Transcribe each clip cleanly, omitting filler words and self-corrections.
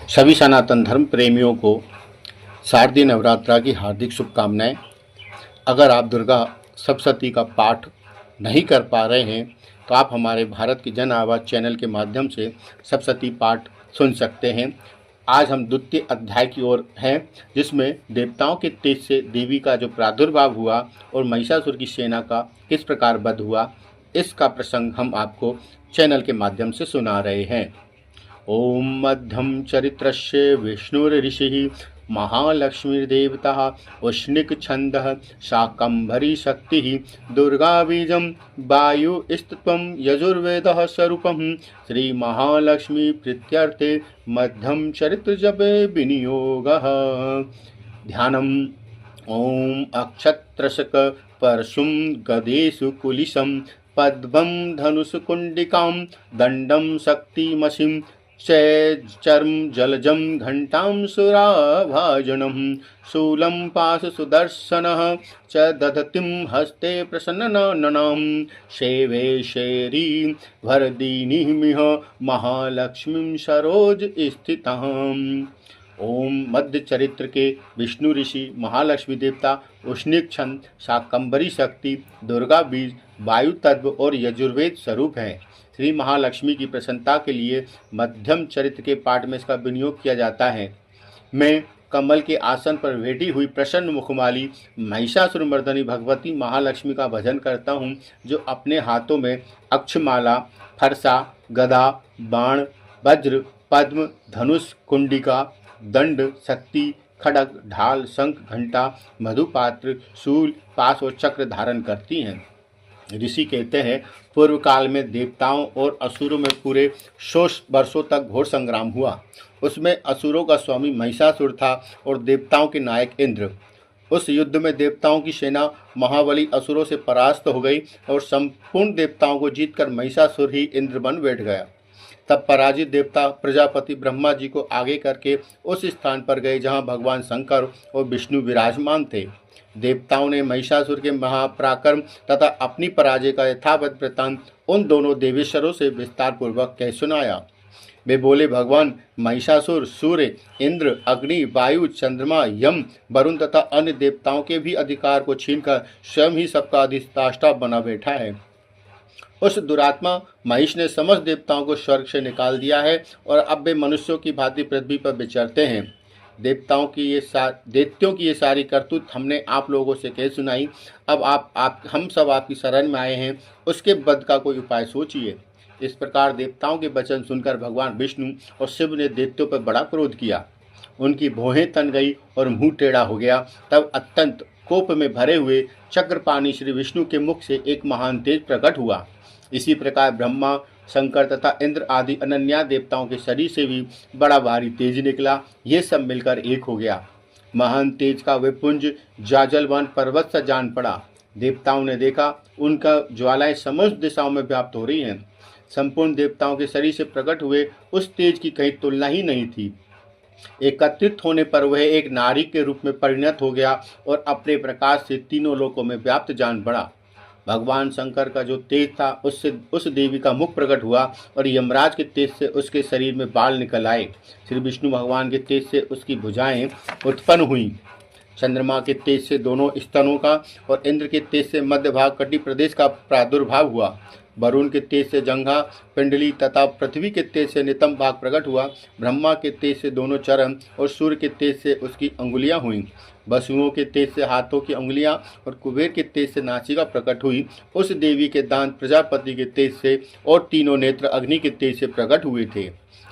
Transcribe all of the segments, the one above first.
सभी सनातन धर्म प्रेमियों को शारदीय नवरात्रा की हार्दिक शुभकामनाएं। अगर आप दुर्गा सप्तशती का पाठ नहीं कर पा रहे हैं तो आप हमारे भारत की जन आवाज़ चैनल के माध्यम से सप्तशती पाठ सुन सकते हैं। आज हम द्वितीय अध्याय की ओर हैं, जिसमें देवताओं के तेज से देवी का जो प्रादुर्भाव हुआ और महिषासुर की सेना का किस प्रकार वध हुआ, इसका प्रसंग हम आपको चैनल के माध्यम से सुना रहे हैं। ओम मध्यम चरित्रस्य विष्णुर्षिः महालक्ष्मीर्देवता उष्णिक छंदः शाकंभरी शक्तिः दुर्गा बीजं वायुस्तत्वं यजुर्वेदः स्वरूपं श्री महालक्ष्मी प्रीत्यर्थे मध्यम चरित्र जपे विनियोगः। ध्यानम् ओम अक्षत्रशक परशुं गदेषु कुलिशं पद्मं धनुषकुण्डिकां दण्डं शक्तिमसिं चर्म जलजं घण्टां सुराभाजनं शूलं पाशसुदर्शनः च दधतिं हस्ते प्रसन्नननां सेवे शैरी वरदीनिमिह महालक्ष्मीं सरोज स्थिताम्। ओम मध्य चरित्र के विष्णु ऋषि महालक्ष्मी देवता उष्णिक छंद शाकंभरी शक्ति दुर्गा बीज वायु तत्व और यजुर्वेद स्वरूप है। श्री महालक्ष्मी की प्रसन्नता के लिए मध्यम चरित्र के पाठ में इसका विनियोग किया जाता है। मैं कमल के आसन पर बैठी हुई प्रसन्न मुखमाली महिषासुर मर्दनी भगवती महालक्ष्मी का भजन करता हूँ, जो अपने हाथों में अक्षमाला, फरसा, गदा, बाण, वज्र, पद्म, धनुष, कुंडिका, दंड, शक्ति, खड्ग, ढाल, शंख, घंटा, मधुपात्र, शूल, पाश और चक्र धारण करती हैं। ऋषि कहते हैं, पूर्व काल में देवताओं और असुरों में पूरे 100 वर्षों तक घोर संग्राम हुआ। उसमें असुरों का स्वामी महिषासुर था और देवताओं के नायक इंद्र। उस युद्ध में देवताओं की सेना महाबली असुरों से परास्त हो गई और संपूर्ण देवताओं को जीतकर महिषासुर ही इंद्र बन बैठ गया। तब पराजित देवता प्रजापति ब्रह्मा जी को आगे करके उस स्थान पर गए जहां भगवान शंकर और विष्णु विराजमान थे। देवताओं ने महिषासुर के महापराक्रम तथा अपनी पराजय का यथावत वृत्तांत उन दोनों देवेश्वरों से विस्तार पूर्वक कह सुनाया। वे बोले, भगवान महिषासुर सूर्य, इंद्र, अग्नि, वायु, चंद्रमा, यम, वरुण तथा अन्य देवताओं के भी अधिकार को छीनकर स्वयं ही सबका अधिष्ठाता बना बैठा है। उस दुरात्मा महिष ने समस्त देवताओं को स्वर्ग से निकाल दिया है और अब वे मनुष्यों की भांति पृथ्वी पर विचरते हैं। दैत्यों की ये सारी करतूत हमने आप लोगों से कह सुनाई। अब हम सब आपकी शरण में आए हैं, उसके वध का कोई उपाय सोचिए। इस प्रकार देवताओं के वचन सुनकर भगवान विष्णु और शिव ने दैत्यों पर बड़ा क्रोध किया। उनकी भौहें तन गई और मुंह टेढ़ा हो गया। तब अत्यंत कोप में भरे हुए चक्रपाणी श्री विष्णु के मुख से एक महान तेज प्रकट हुआ। इसी प्रकार ब्रह्मा, शंकर तथा इंद्र आदि अनन्या देवताओं के शरीर से भी बड़ा भारी तेज निकला। ये सब मिलकर एक हो गया। महान तेज का वे पुंज जाजलवान पर्वत सा जान पड़ा। देवताओं ने देखा, उनका ज्वालाएं समस्त दिशाओं में व्याप्त हो रही हैं। संपूर्ण देवताओं के शरीर से प्रकट हुए उस तेज की कहीं तुलना ही नहीं थी। एकत्रित होने पर वह एक नारी के रूप में परिणत हो गया और अपने प्रकाश से तीनों लोकों में व्याप्त जान पड़ा। भगवान शंकर का जो तेज था, उससे उस देवी का मुख प्रकट हुआ और यमराज के तेज से उसके शरीर में बाल निकल आए। श्री विष्णु भगवान के तेज से उसकी भुजाएं उत्पन्न हुई। चंद्रमा के तेज से दोनों स्तनों का और इंद्र के तेज से मध्य भाग कटी प्रदेश का प्रादुर्भाव हुआ। वरुण के तेज से जंघा, पिंडली तथा पृथ्वी के तेज से नितंब भाग प्रकट हुआ। ब्रह्मा के तेज से दोनों चरण और सूर्य के तेज से उसकी अंगुलियां हुईं। वसुओं के तेज से हाथों की अंगुलियां और कुबेर के तेज से नासिका प्रकट हुई। उस देवी के दांत प्रजापति के तेज से और तीनों नेत्र अग्नि के तेज से प्रकट हुए थे।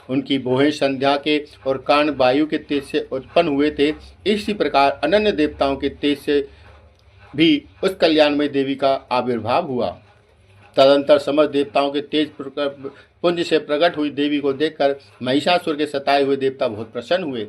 उनकी भौहें संध्या के और कान वायु के तेज से उत्पन्न हुए थे। इसी प्रकार अनन्य देवताओं के तेज से भी उस कल्याणमय देवी का आविर्भाव हुआ। तदंतर समस्त देवताओं के तेज पुंज से प्रकट हुई देवी को देखकर महिषासुर के सताए हुए देवता बहुत प्रसन्न हुए।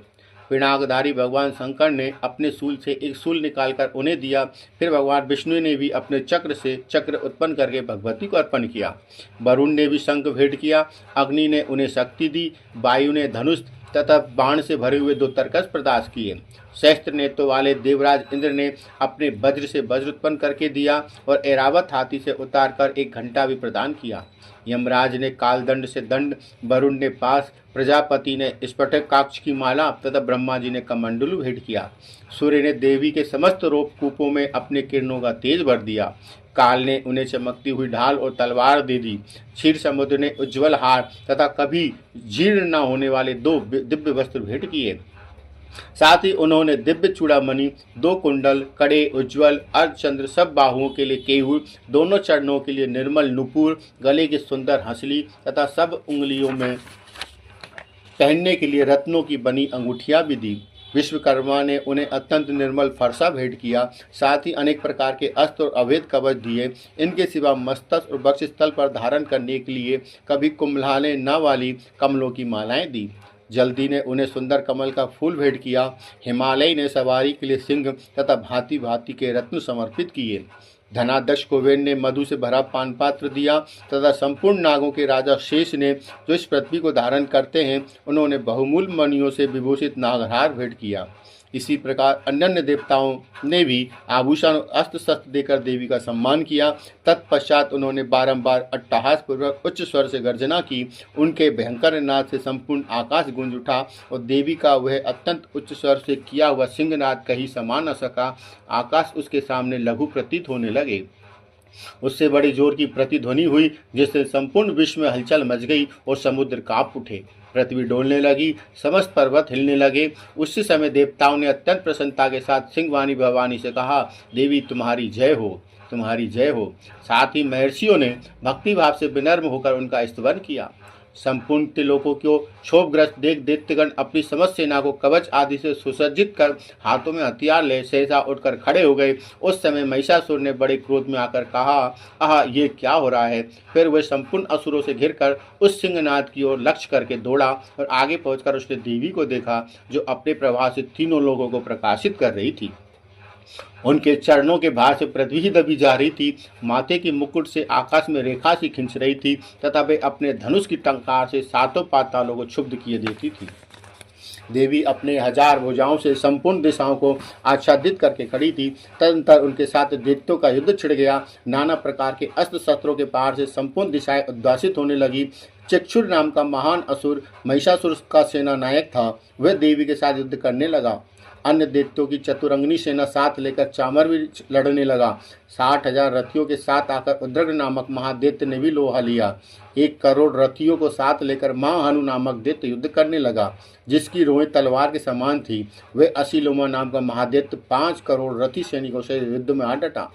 पिनाकधारी भगवान शंकर ने अपने शूल से एक शूल निकालकर उन्हें दिया। फिर भगवान विष्णु ने भी अपने चक्र से चक्र उत्पन्न करके भगवती को अर्पण किया। वरुण ने भी शंख भेंट किया। अग्नि ने उन्हें शक्ति दी। वायु ने धनुष तथा बाण से भरे हुए 2 तरकस प्रदान किए। सहस्त्र नेत्रों वाले देवराज इंद्र ने अपने वज्र से वज्र उत्पन्न करके दिया और ऐरावत हाथी से उतारकर एक घंटा भी प्रदान किया। यमराज ने कालदंड से दंड, वरुण ने पास, प्रजापति ने स्फटिकाक्ष की माला तथा ब्रह्मा जी ने कमंडलू भेंट किया। सूर्य ने देवी के समस्त रोपकूपों में अपने किरणों का तेज भर दिया। काल ने उन्हें चमकती हुई ढाल और तलवार दे दी। क्षीर समुद्र ने उज्ज्वल हार तथा कभी जीर्ण न होने वाले 2 दिव्य वस्त्र भेंट किए। साथ ही उन्होंने दिव्य चूड़ामणि, 2 कुंडल, कड़े, उज्ज्वल अर्धचंद्र, सब बाहुओं के लिए केहू, दोनों चरणों के लिए निर्मल नुपुर, गले की सुंदर हंसली तथा सब उंगलियों में पहनने के लिए रत्नों की बनी अंगूठियां भी दी। विश्वकर्मा ने उन्हें अत्यंत निर्मल फरसा भेंट किया। साथ ही अनेक प्रकार के अस्त्र और अवैध कवच दिए। इनके सिवा मस्तक और वक्षस्थल पर धारण करने के लिए कभी कुम्भलाने न वाली कमलों की मालाएं दी। जल्दी ने उन्हें सुंदर कमल का फूल भेंट किया। हिमालय ने सवारी के लिए सिंह तथा भांति भांति के रत्न समर्पित किए। धनाध्यक्ष कुबेर ने मधु से भरा पान पात्र दिया तथा संपूर्ण नागों के राजा शेष ने, जो इस पृथ्वी को धारण करते हैं, उन्होंने बहुमूल्य मणियों से विभूषित नागहार भेंट किया। इसी प्रकार अन्य देवताओं ने भी आभूषण और अस्त्र शस्त्र देकर देवी का सम्मान किया। तत्पश्चात उन्होंने बारंबार अट्टहास पूर्वक उच्च स्वर से गर्जना की। उनके भयंकर नाद से संपूर्ण आकाश गूंज उठा और देवी का वह अत्यंत उच्च स्वर से किया हुआ सिंहनाद कहीं समा न सका। आकाश उसके सामने लघु प्रतीत होने लगे। उससे बड़ी जोर की प्रतिध्वनि हुई, जिससे संपूर्ण विश्व में हलचल मच गई और समुद्र कांप उठे। पृथ्वी डोलने लगी, समस्त पर्वत हिलने लगे। उसी समय देवताओं ने अत्यंत प्रसन्नता के साथ सिंहवाणी भवानी से कहा, देवी तुम्हारी जय हो, तुम्हारी जय हो। साथ ही महर्षियों ने भक्ति भाव से विनम्र होकर उनका स्तवन किया। संपूर्ण त्रिलोकों को क्षोभग्रस्त देख दैत्यगण अपनी समस्त सेना को कवच आदि से सुसज्जित कर हाथों में हथियार ले सहसा उठकर खड़े हो गए। उस समय महिषासुर ने बड़े क्रोध में आकर कहा, आह, ये क्या हो रहा है। फिर वह संपूर्ण असुरों से घिरकर उस सिंहनाद की ओर लक्ष्य करके दौड़ा और आगे पहुंचकर उसने देवी को देखा, जो अपने प्रभाव से तीनों लोगों को प्रकाशित कर रही थी। उनके चरणों के भार से पृथ्वी ही दबी जा रही थी। माथे की मुकुट से आकाश में रेखा सी खिंच रही थी तथा वे अपने धनुष की टंकार से सातों पातालों को क्षुब्ध किए देती थी। देवी अपने 1000 भुजाओं से संपूर्ण दिशाओं को आच्छादित करके खड़ी थी। तदनंतर उनके साथ दैत्यों का युद्ध छिड़ गया। नाना प्रकार के अस्त्र शस्त्रों के पार से संपूर्ण दिशाएं उद्वासित होने लगी। चक्षुर नाम का महान असुर महिषासुर का सेना नायक था, वह देवी के साथ युद्ध करने लगा। अन्य दैत्यों की चतुरंगनी सेना साथ लेकर चामर भी लड़ने लगा। 60,000 रथियों के साथ आकर उद्रग नामक महादैत्य ने भी लोहा लिया। 1 करोड़ रथियों को साथ लेकर महाहनु नामक दैत्य युद्ध करने लगा, जिसकी रोएं तलवार के समान थी। वे असीलोमा नाम का महादैत्य 5 करोड़ रथी सैनिकों से युद्ध में आ डटा।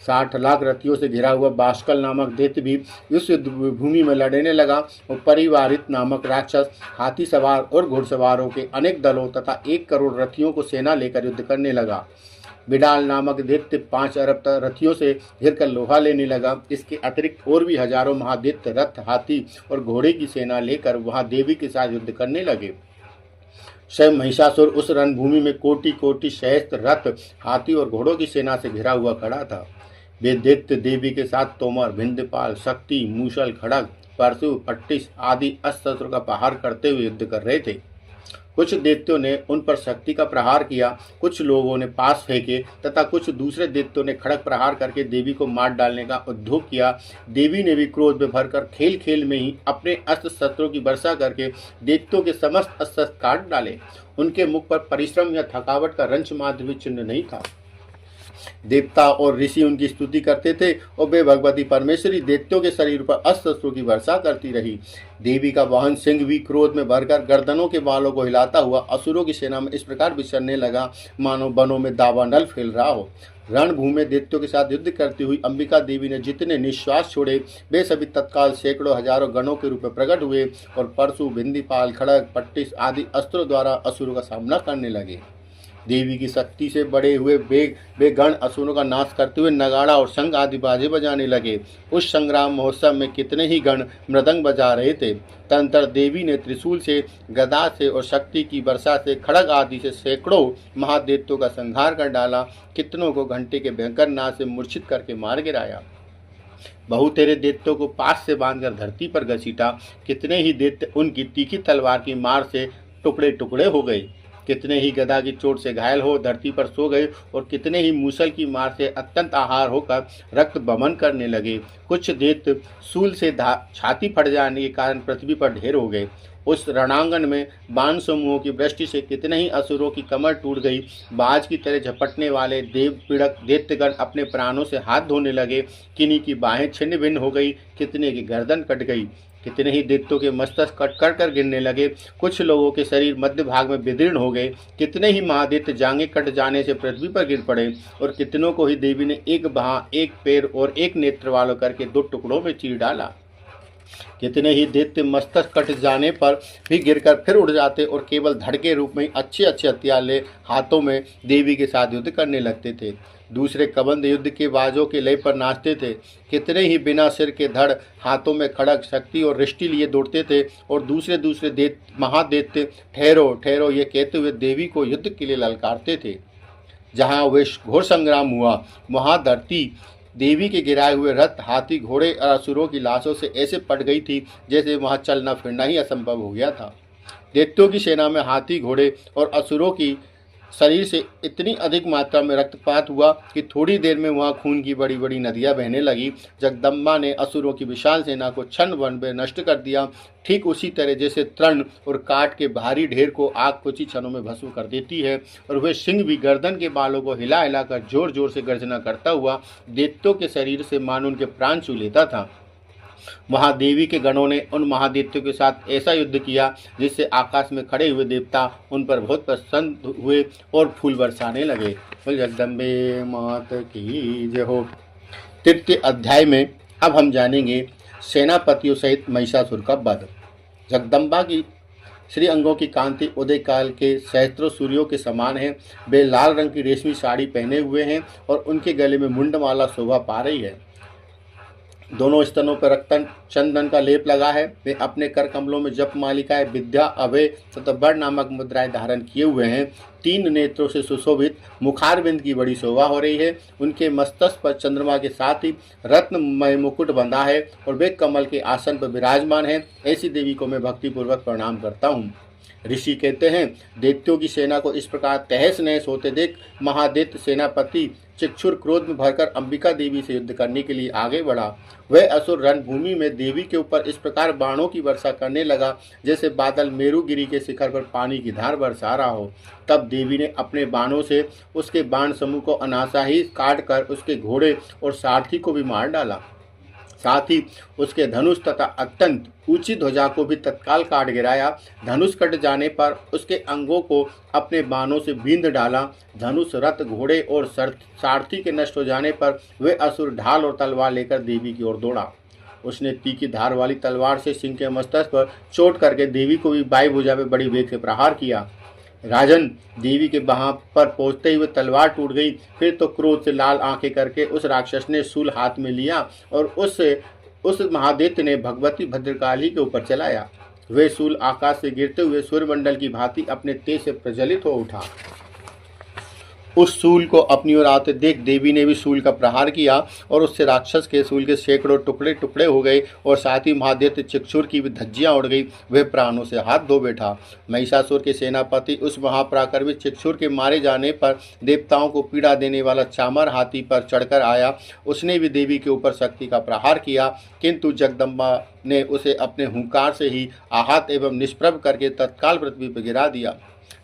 60 लाख रथियों से घिरा हुआ बाष्कल नामक दैत्य भी इस युद्ध भूमि में लड़ने लगा और परिवारित नामक राक्षस हाथी सवार और घुड़सवारों के अनेक दलों तथा 1 करोड़ रथियों को सेना लेकर युद्ध करने लगा। बिडाल नामक दैत्य 5 अरब रथियों से घिरकर लोहा लेने लगा। इसके अतिरिक्त और भी हजारों महादैत्य रथ, हाथी और घोड़े की सेना लेकर वहां देवी के साथ युद्ध करने लगे। स्वयं महिषासुर उस रणभूमि में कोटि कोटि सहस्त्र रथ, हाथी और घोड़ों की सेना से घिरा हुआ खड़ा था। वे दैत्य देवी के साथ तोमर, भिंदपाल, शक्ति, मूसल, खड़ग, परशु, पट्टिस आदि अस्त्र का प्रहार करते हुए युद्ध कर रहे थे। कुछ दैत्यों ने उन पर शक्ति का प्रहार किया, कुछ लोगों ने पास फेंके तथा कुछ दूसरे दैत्यों ने खड़ग प्रहार करके देवी को मार डालने का उद्योग किया। देवी ने भी क्रोध में भरकर खेल खेल में ही अपने अस्त्र शस्त्रों की वर्षा करके दैत्यों के समस्त अस्त्र काट डाले। उनके मुख पर परिश्रम या थकावट का रंच मात्र भी चिन्ह नहीं था। देवता और ऋषि उनकी स्तुति करते थे और वे भगवती परमेश्वरी दैत्यों के शरीर पर अस्त्र की वर्षा करती रही। देवी का वाहन सिंह भी क्रोध में भरकर गर्दनों के बालों को हिलाता हुआ असुरों की सेना में इस प्रकार विचरने लगा, मानो बनों में दावानल फैल रहा हो। रणभूमि में दैत्यों के साथ युद्ध करती हुई अंबिका देवी ने जितने निश्वास छोड़े, वे सभी तत्काल सैकड़ों हजारों गणों के रूप में प्रकट हुए और परशु, भिंदीपाल, खड़ग, पट्टिस आदि अस्त्रों द्वारा असुरों का सामना करने लगे। देवी की शक्ति से बड़े हुए वे गण असुरों का नाश करते हुए नगाड़ा और शंख आदि बाजे बजाने लगे। उस संग्राम महोत्सव में कितने ही गण मृदंग बजा रहे थे। तदनंतर देवी ने त्रिशूल से, गदा से और शक्ति की वर्षा से, खड़ग आदि से सैकड़ों महादैत्यों का संहार कर डाला। कितनों को घंटे के भयंकर नाद से मूर्छित करके मार गिराया। बहुतेरे दैत्यों को पास से बांधकर धरती पर घसीटा। कितने ही दैत्य उनकी तीखी तलवार की मार से टुकड़े टुकड़े हो गए। कितने ही गदा की चोट से घायल हो धरती पर सो गए और कितने ही मूसल की मार से अत्यंत आहार होकर रक्त बमन करने लगे। कुछ दैत्य सूल से छाती फट जाने के कारण पृथ्वी पर ढेर हो गए। उस रणांगन में बाण समूहों की वृष्टि से कितने ही असुरों की कमर टूट गई। बाज की तरह झपटने वाले देव पीड़क दैत्यगण अपने प्राणों से हाथ धोने लगे। किन्हीं की बाहें छिन्न भिन्न हो गई, कितने की गर्दन कट गई, कितने ही दैत्यों के मस्तक कट कर कर गिरने लगे। कुछ लोगों के शरीर मध्य भाग में विदीर्ण हो गए, कितने ही महादैत्य जांघें कट जाने से पृथ्वी पर गिर पड़े और कितनों को ही देवी ने एक बाह, एक पैर और एक नेत्र वालों करके 2 टुकड़ों में चीर डाला। कितने ही दैत्य मस्तक कट जाने पर भी गिरकर फिर उड़ जाते और केवल धड़ के रूप में अच्छे अच्छे हथियार ले हाथों में देवी के साथ युद्ध करने लगते थे। दूसरे कबंध युद्ध के बाजों के लय पर नाचते थे। कितने ही बिना सिर के धड़ हाथों में खड़ग, शक्ति और रिष्टि लिए दौड़ते थे और दूसरे दूसरे महादैत्य ठहरो ठहरो ये कहते हुए देवी को युद्ध के लिए ललकारते थे। जहाँ वे घोर संग्राम हुआ वहाँ धरती देवी के गिराए हुए रथ, हाथी, घोड़े और असुरों की लाशों से ऐसे पट गई थी जैसे वहां चलना फिरना ही असंभव हो गया था। दैत्यों की सेना में हाथी, घोड़े और असुरों की शरीर से इतनी अधिक मात्रा में रक्तपात हुआ कि थोड़ी देर में वहां खून की बड़ी बड़ी नदियां बहने लगी। जगदम्बा ने असुरों की विशाल सेना को क्षण भर में नष्ट कर दिया, ठीक उसी तरह जैसे तृण और काट के भारी ढेर को आग कुछ ही क्षणों में भस्म कर देती है। और वह सिंह भी गर्दन के बालों को हिला हिलाकर जोर जोर से गर्जना करता हुआ दैत्यों के शरीर से मानो उनके प्राण छू लेता था। महादेवी के गणों ने उन महादैत्यों के साथ ऐसा युद्ध किया जिससे आकाश में खड़े हुए देवता उन पर बहुत प्रसन्न हुए और फूल बरसाने लगे। जगदम्बे मात की जय हो। तृतीय अध्याय में अब हम जानेंगे सेनापतियों सहित महिषासुर का वध। जगदम्बा की श्री अंगों की कांति उदय काल के सहस्त्रों सूर्यों के समान है। वे लाल रंग की रेशमी साड़ी पहने हुए हैं और उनके गले में मुंडमाला शोभा पा रही है। दोनों स्तनों पर रक्तन चंदन का लेप लगा है। वे अपने कर कमलों में जप मालिकाएं, विद्या, अभय तथा बड़ नामक मुद्राएं धारण किए हुए हैं। 3 नेत्रों से सुशोभित मुखारविंद की बड़ी शोभा हो रही है। उनके मस्तक पर चंद्रमा के साथ ही रत्नमय मुकुट बंधा है और वे कमल के आसन पर विराजमान है। ऐसी देवी को मैं भक्तिपूर्वक प्रणाम करता हूँ। ऋषि कहते हैं, दैत्यों की सेना को इस प्रकार तहस नहस होते देख महादैत्य सेनापति चिक्षुर क्रोध में भरकर अंबिका देवी से युद्ध करने के लिए आगे बढ़ा। वह असुर रणभूमि में देवी के ऊपर इस प्रकार बाणों की वर्षा करने लगा जैसे बादल मेरुगिरी के शिखर पर पानी की धार बरसा रहा हो। तब देवी ने अपने बाणों से उसके बाण समूह को अनासा ही काट कर उसके घोड़े और सारथी को भी मार डाला। साथ ही उसके धनुष तथा अत्यंत ऊंची ध्वजा को भी तत्काल काट गिराया। धनुष कट जाने पर उसके अंगों को अपने बाणों से बींध डाला। धनुष, रथ, घोड़े और सारथी के नष्ट हो जाने पर वे असुर ढाल और तलवार लेकर देवी की ओर दौड़ा। उसने तीखी धार वाली तलवार से सिंह के मस्तक पर चोट करके देवी को भी बाई भुजा में बड़ी वेग से प्रहार किया। राजन, देवी के बाह पर पहुंचते ही वह तलवार टूट गई। फिर तो क्रोध से लाल आंखें करके उस राक्षस ने शूल हाथ में लिया और उस महादैत्य ने भगवती भद्रकाली के ऊपर चलाया। वह शूल आकाश से गिरते हुए सूर्यमंडल की भांति अपने तेज से प्रज्वलित हो उठा। उस शूल को अपनी ओर आते देख देवी ने भी शूल का प्रहार किया और उससे राक्षस के शूल के सैकड़ों टुकड़े टुकड़े हो गए और साथ ही महादैत्य चिक्षुर की भी धज्जियां उड़ गई। वह प्राणों से हाथ धो बैठा। महिषासुर के सेनापति उस महापराक्रमी चिक्षुर के मारे जाने पर देवताओं को पीड़ा देने वाला चामर हाथी पर चढ़कर आया। उसने भी देवी के ऊपर शक्ति का प्रहार किया, किंतु जगदम्बा ने उसे अपने हुंकार से ही आहत एवं निष्प्रभ करके तत्काल पृथ्वी पर गिरा दिया।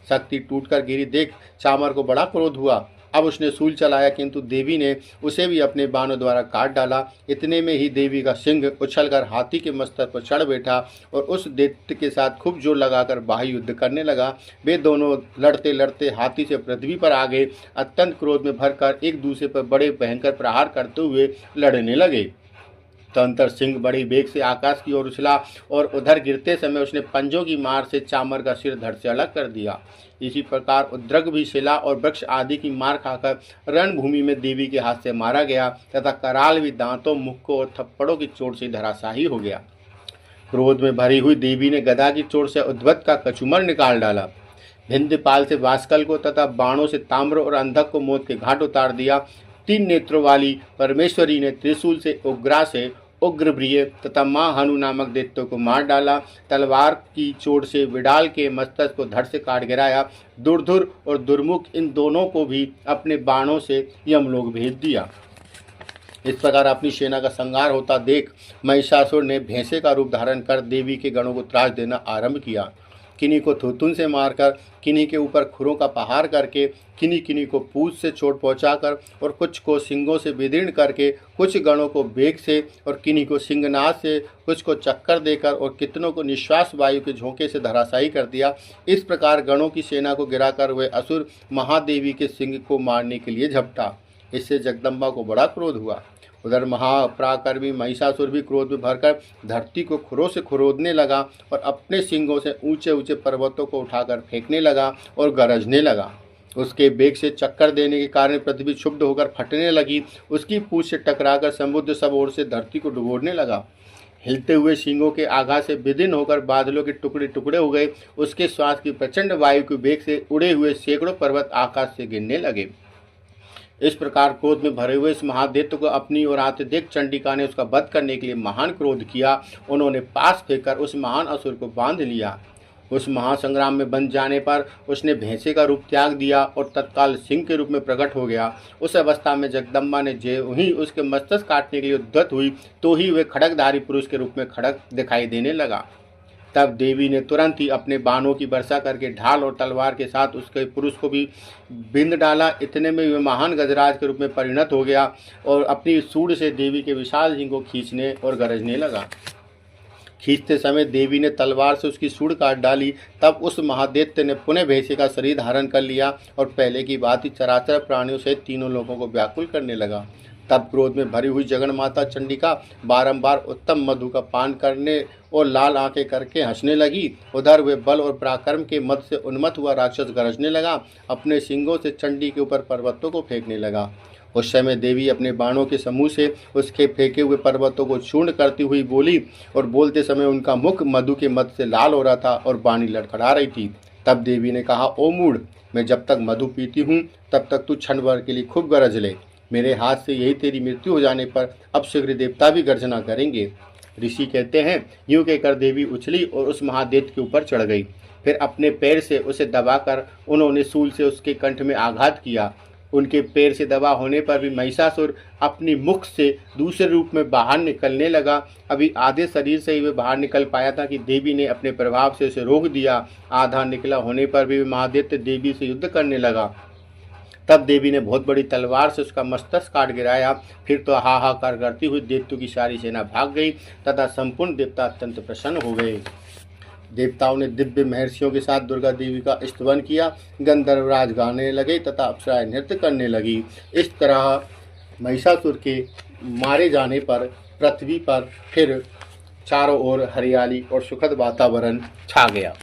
शक्ति टूटकर गिरी देख चामर को बड़ा क्रोध हुआ। अब उसने शूल चलाया, किंतु देवी ने उसे भी अपने बाणों द्वारा काट डाला। इतने में ही देवी का सिंह उछलकर हाथी के मस्तक पर चढ़ बैठा और उस दैत्य के साथ खूब जोर लगाकर बाह्य युद्ध करने लगा। वे दोनों लड़ते लड़ते हाथी से पृथ्वी पर आ गए। अत्यंत क्रोध में भरकर एक दूसरे पर बड़े भयंकर प्रहार करते हुए लड़ने लगे। तदंतर सिंह बड़ी वेग से आकाश की ओर उछला और उधर गिरते समय उसने पंजों की मार से चामर का सिर धड़ से अलग कर दिया। इसी प्रकार उद्रग भी शिला और वृक्ष आदि की मार खाकर रणभूमि में देवी के हाथ से मारा गया तथा कराल भी दांतों, मुक्कों और थप्पड़ों की चोट से धराशायी हो गया। क्रोध में भरी हुई देवी ने गदा की चोट से उद्वत का कचुमर निकाल डाला। भिंदपाल से वास्कल को तथा बाणों से ताम्र और अंधक को मौत के घाट उतार दिया। 3 नेत्रों वाली परमेश्वरी ने त्रिशूल से उग्रा से उग्र प्रिय तथा माँ हनु नामक दैत्यों को मार डाला। तलवार की चोट से विडाल के मस्तक को धड़ से काट गिराया। दुर्धुर और दुर्मुख इन दोनों को भी अपने बाणों से यमलोक भेज दिया। इस प्रकार अपनी सेना का संहार होता देख महिषासुर ने भैंसे का रूप धारण कर देवी के गणों को त्रास देना आरंभ किया। किन्हीं को थूथुन से मारकर, किन्हीं के ऊपर खुरों का प्रहार करके, किन्हीं को पूंछ से चोट पहुंचाकर और कुछ को सिंगों से विदीर्ण करके, कुछ गणों को बेग से और किन्हीं को सिंहनाद से, कुछ को चक्कर देकर और कितनों को निश्वास वायु के झोंके से धराशायी कर दिया। इस प्रकार गणों की सेना को गिराकर हुए असुर महादेवी के सिंह को मारने के लिए झपटा। इससे जगदम्बा को बड़ा क्रोध हुआ। उधर महापराक्रमी महिषासुर भी क्रोध में भरकर धरती को खुरों से खुरोदने लगा और अपने सिंगों से ऊंचे ऊंचे पर्वतों को उठाकर फेंकने लगा और गरजने लगा। उसके बेग से चक्कर देने के कारण पृथ्वी क्षुब्ध होकर फटने लगी। उसकी पूंछ से टकराकर समुद्र सब ओर से धरती को डुबोने लगा। हिलते हुए सिंगों के आघात से विदीर्ण होकर बादलों के टुकड़े टुकड़े हो गए। उसके श्वास की प्रचंड वायु के बेग से उड़े हुए सैकड़ों पर्वत आकाश से गिरने लगे। इस प्रकार क्रोध में भरे हुए इस महादैत्य को अपनी ओर आते देख चंडिका ने उसका वध करने के लिए महान क्रोध किया। उन्होंने पास फेंककर उस महान असुर को बांध लिया। उस महासंग्राम में बंध जाने पर उसने भैंसे का रूप त्याग दिया और तत्काल सिंह के रूप में प्रकट हो गया। उस अवस्था में जगदम्बा ने जो ही उसके मस्तक काटने के लिए उद्यत हुई तो ही वे खड़गधारी पुरुष के रूप में खड़ग दिखाई देने लगा। तब देवी ने तुरंत ही अपने बाणों की वर्षा करके ढाल और तलवार के साथ उसके पुरुष को भी बिंद डाला। इतने में वह महान गजराज के रूप में परिणत हो गया और अपनी सूंड से देवी के विशाल सिंह को खींचने और गरजने लगा। खींचते समय देवी ने तलवार से उसकी सूंड काट डाली। तब उस महादैत्य ने पुनः भैंसे का शरीर धारण कर लिया और पहले की बात ही चराचर प्राणियों से तीनों लोगों को व्याकुल करने लगा। तब क्रोध में भरी हुई जगन माता चंडिका बारंबार उत्तम मधु का पान करने और लाल आंखें करके हंसने लगी। उधर वे बल और पराक्रम के मद से उन्मत्त हुआ राक्षस गरजने लगा। अपने सिंगों से चंडी के ऊपर पर्वतों को फेंकने लगा। उस समय देवी अपने बाणों के समूह से उसके फेंके हुए पर्वतों को चूर्ण करती हुई बोली और बोलते समय उनका मुख मधु के मद से लाल हो रहा था और वाणी लड़खड़ा रही थी। तब देवी ने कहा, ओ मूढ़, मैं जब तक मधु पीती हूँ तब तक तू क्षण भर के लिए खूब गरज ले। मेरे हाथ से यही तेरी मृत्यु हो जाने पर अब शीघ्र देवता भी गर्जना करेंगे। ऋषि कहते हैं, यूं कहकर देवी उछली और उस महादैत्य के ऊपर चढ़ गई। फिर अपने पैर से उसे दबाकर उन्होंने शूल से उसके कंठ में आघात किया। उनके पैर से दबा होने पर भी महिषासुर अपनी मुख से दूसरे रूप में बाहर निकलने लगा। अभी आधे शरीर से ही वह बाहर निकल पाया था कि देवी ने अपने प्रभाव से उसे रोक दिया। आधा निकला होने पर भी महादैत्य देवी से युद्ध करने लगा। तब देवी ने बहुत बड़ी तलवार से उसका मस्तक काट गिराया। फिर तो हाहाकार करती हुई दैत्यों की सारी सेना भाग गई तथा संपूर्ण देवता अत्यंत प्रसन्न हो गए। देवताओं ने दिव्य महर्षियों के साथ दुर्गा देवी का स्तवन किया। गंधर्वराज गाने लगे तथा अप्सराएं नृत्य करने लगी। इस तरह महिषासुर के मारे जाने पर पृथ्वी पर फिर चारों ओर हरियाली और सुखद वातावरण छा गया।